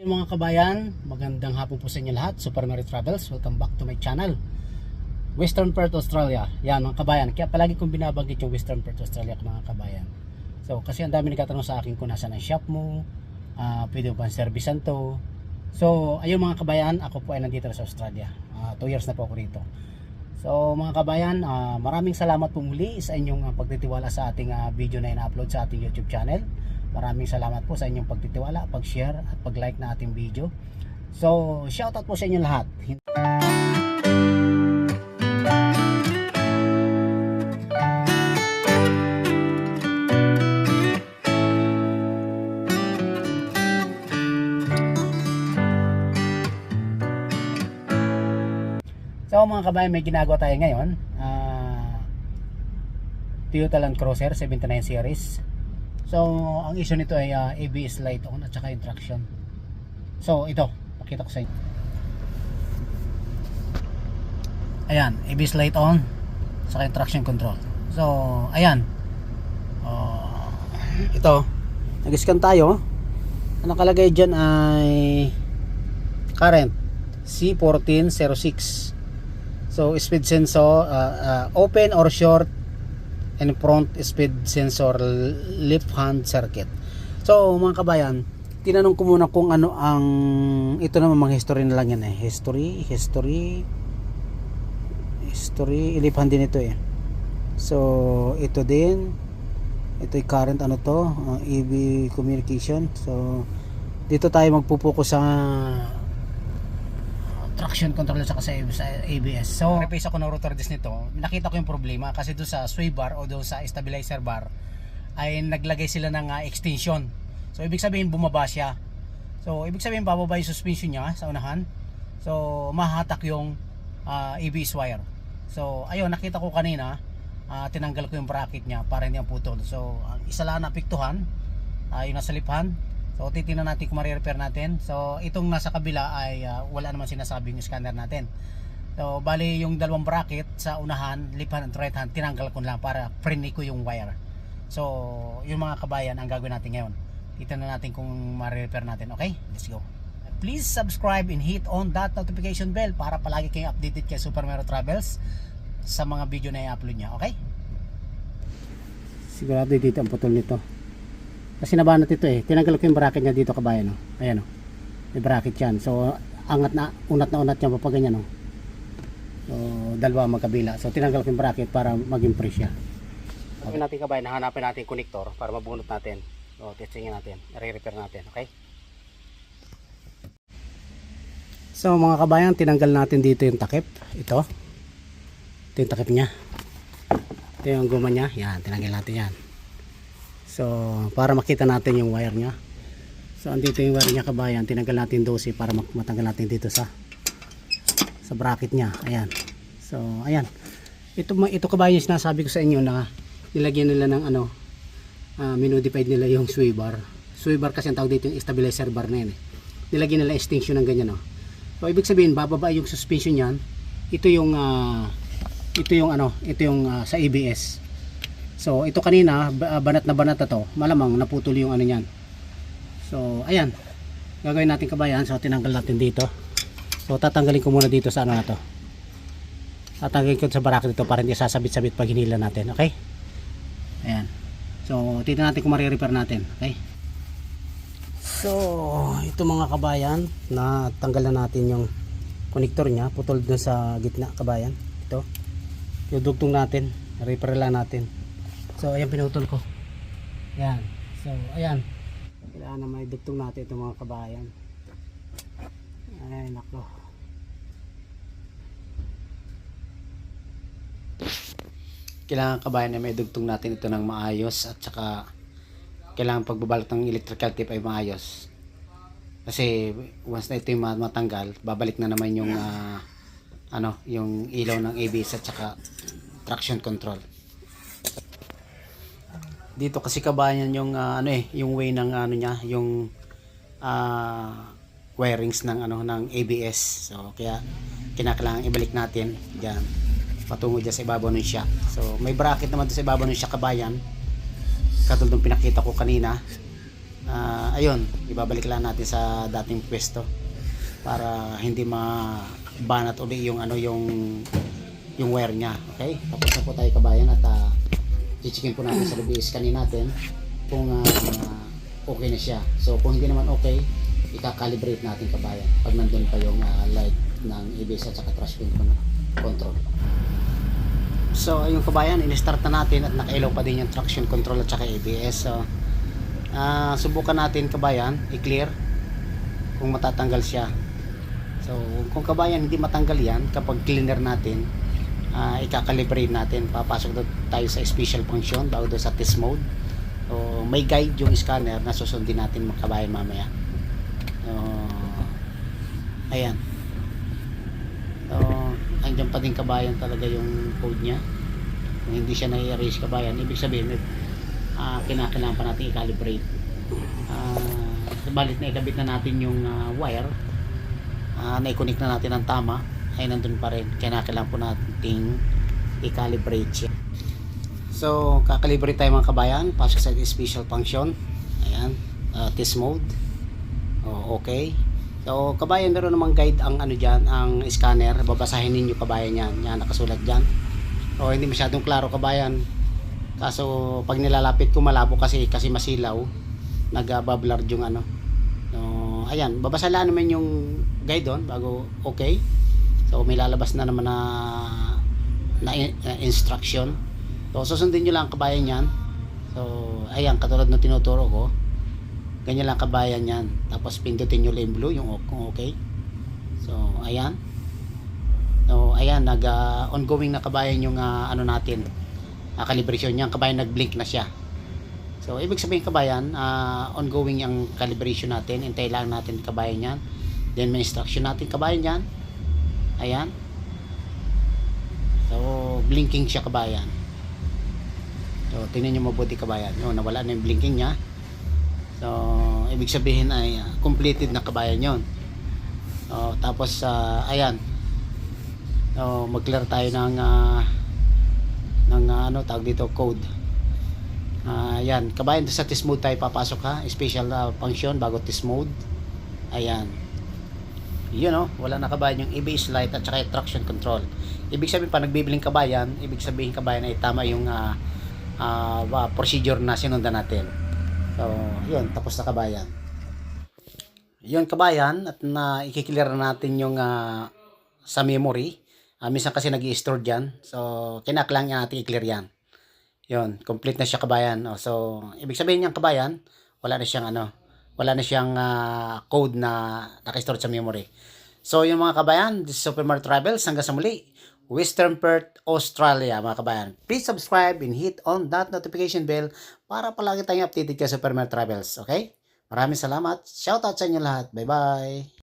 Mga kabayan, magandang hapon po sa inyo lahat. Super Mary Travels, welcome back to my channel, Western Perth, Australia. Yan mga kabayan, kaya palagi kong binabanggit yung Western Perth, Australia mga kabayan. So kasi ang dami nagtatanong sa akin kung nasaan ang shop mo, pwede mo bang servisan to. So ayun mga kabayan, ako po ay nandito sa Australia, 2 years na po ako rito. So mga kabayan, maraming salamat po muli sa inyong pagtitiwala sa ating video na ina-upload sa ating YouTube channel. Maraming salamat po sa inyong pagtitiwala, pag-share at pag-like na ating video. So shoutout po sa inyo lahat. So mga kabayan, may ginagawa tayo ngayon, Toyota Land Cruiser 79 series. So ang issue nito ay ABS light on at saka yung traction. So ito, pakita ko sa inyo. Ayan, ABS light on saka yung traction control. So ayan, ito, nag-scan tayo. Ang nakalagay dyan ay current C1406. So speed sensor, open or short and front speed sensor left hand circuit. So mga kabayan, tinanong ko muna kung ano ang, ito naman mga history na lang yan eh. History, left hand din ito eh. So ito din, ito ay current ano to, EV communication. So dito tayo magpupokus sa traction control sa ABS. So replace ako ng rotor disc nito. Nakita ko yung problema kasi doon sa sway bar o doon sa stabilizer bar ay naglagay sila ng extension. So ibig sabihin bumaba siya. So ibig sabihin bababa yung suspension niya sa unahan. So mahatak yung ABS wire. So ayun, nakita ko kanina, tinanggal ko yung bracket niya para hindi putol. So isa lang napiktuhan, yung nasa left hand. So titingnan natin kung ma-repair natin. So itong nasa kabila ay wala naman sinasabing scanner natin. So bali yung dalawang bracket sa unahan, left hand at right hand, tinanggal ko lang para free ko yung wire. So yung mga kabayan ang gagawin natin ngayon. Titingnan natin kung ma-repair natin. Okay, let's go. Please subscribe and hit on that notification bell para palagi kayong updated kay Super Mero Travels sa mga video na i-upload niya. Okay, sigurado dito ang putol nito kasi nabanat ito eh. Tinanggal ko yung bracket niya dito kabayan, no? Ayan, no? May bracket yan. So unat na unat niya pa ganyan, no? So dalawa magkabila. So tinanggal ko yung bracket para maging free siya. Okay natin kabayan, hanapin natin yung connector para mabunot natin. So testingin natin, i-repair natin. Okay, so mga kabayan, tinanggal natin dito yung takip. Ito yung takip niya. Ito yung guma niya. Yan, tinanggal natin yan. So para makita natin yung wire niya. So andito yung wire niya kabayan, tinanggal natin 12 para matanggal natin dito sa bracket niya. Ayan. So ayan. Ito kabayan yung sinasabi ko sa inyo na nilagyan nila ng ano, minodified nila yung sway bar. Sway bar kasi ang tawag dito yung stabilizer bar na yan eh. Nilagyan nila extension ng ganyan, no. So ibig sabihin bababa yung suspension niyan. Ito yung sa ABS. So ito kanina banat na to, malamang naputol yung ano niyan. So ayan, gagawin natin kabayan. So tinanggal natin dito. So tatanggalin ko muna dito sa ano na to. Tatanggalin ko sa bracket dito para hindi sasabit-sabit pag hinila natin. Okay, ayan. So tingnan natin kung ma-repair natin. Okay, so ito mga kabayan, na tanggal na natin yung connector niya, putol dun sa gitna kabayan. Ito dudugtong natin, repair lang natin. So ayan, pinutol ko. Ayan. So ayan, kailangan na may dugtong natin ito mga kabayan. Ay nako, kailangan kabayan na may dugtong natin ito ng maayos. At saka kailangan pagbabalot ng electrical tape ay maayos. Kasi once na ito yung matanggal, babalik na naman yung yung ilaw ng ABS at saka traction control. Dito kasi kabayan yung yung way ng niya, yung wirings ng ng ABS. So kaya kinakailangan ibalik natin diyan patungo dyan sa ibabaw ng shock. So may bracket naman to sa ibabaw ng shock kabayan, katulad ng pinakita ko kanina. Ayun, ibabalik lang natin sa dating pwesto para hindi mabanat uli yung ano yung wire niya. Okay, tapos na po tayo kabayan at i-checkin po natin sa review scan natin kung okay na siya. So kung hindi naman okay, i-calibrate natin kabayan pag nandun pa yung light ng ABS at saka trash pin control. So ayun kabayan, in-start na natin at nakailaw pa din yung traction control at saka ABS. So subukan natin kabayan i-clear kung matatanggal siya. So kung kabayan hindi matanggal yan, kapag cleaner natin, i-calibrate natin, papasok tayo sa special function bago doon sa test mode. So may guide yung scanner na susundin natin mga kabayan mamaya. Ayan. So andyan pa din kabayan talaga yung code nya. Kung hindi siya na-erase kabayan, ibig sabihin kinakailangan pa natin i-calibrate. Balit na ikabit na natin yung wire, na-connect na natin ng tama, ay nandun pa rin, kinakailangan po natin i-calibrate siya. So kakalibrate tayo mga kabayan, pasok sa special function. Ayan, test mode. Okay. So kabayan, meron namang guide ang ano dyan, ang scanner, babasahin ninyo kabayan yan, yan nakasulat dyan. Hindi masyadong klaro kabayan, kaso pag nilalapit ko malabo kasi masilaw, nag-blur yung ano. Ayan, babasahin naman yung guide doon bago okay. So may lalabas na naman na instruction. So susundin nyo lang kabayan yan. So ayan, katulad ng tinuturo ko, ganyan lang kabayan yan. Tapos pindutin nyo lang yung blue, yung kung okay. So ayan. So ayan, ongoing na kabayan yung ano natin, calibration niya. Kabayan, nag-blink na siya. So ibig sabihin kabayan, ongoing yung calibration natin. Hintay lang natin kabayan yan. Then may instruction natin kabayan yan. Ayan. So blinking siya kabayan. So tingnan nyo mabuti kabayan. Nawala na yung blinking niya. So ibig sabihin ay completed na kabayan yon. Tapos ayan. Mag-clear tayo ng ano tawag dito, code. Ayan kabayan, sa test mode tayo papasok ha, special function bago test mode. Ayan, wala na kabayan yung ABS light at saka traction control. Ibig sabihin pa nagbibiling kabayan, ibig sabihin kabayan ay tama yung procedure na sinundan natin. So yun, tapos na kabayan. Yun kabayan, at i-clear na natin yung sa memory. Minsan kasi nag-i-store dyan. So, kinakailangan natin i-clear yan. Yun, complete na siya kabayan. So, ibig sabihin niyang kabayan, wala na siyang code na naka-store sa memory. So, yung mga kabayan, this is Super Mario Travels. Hanggang sa muli, Western Perth, Australia, mga kabayan. Please subscribe and hit on that notification bell para palagi tayong updated kay Super Mario Travels. Okay? Maraming salamat. Shoutout sa inyo lahat. Bye-bye.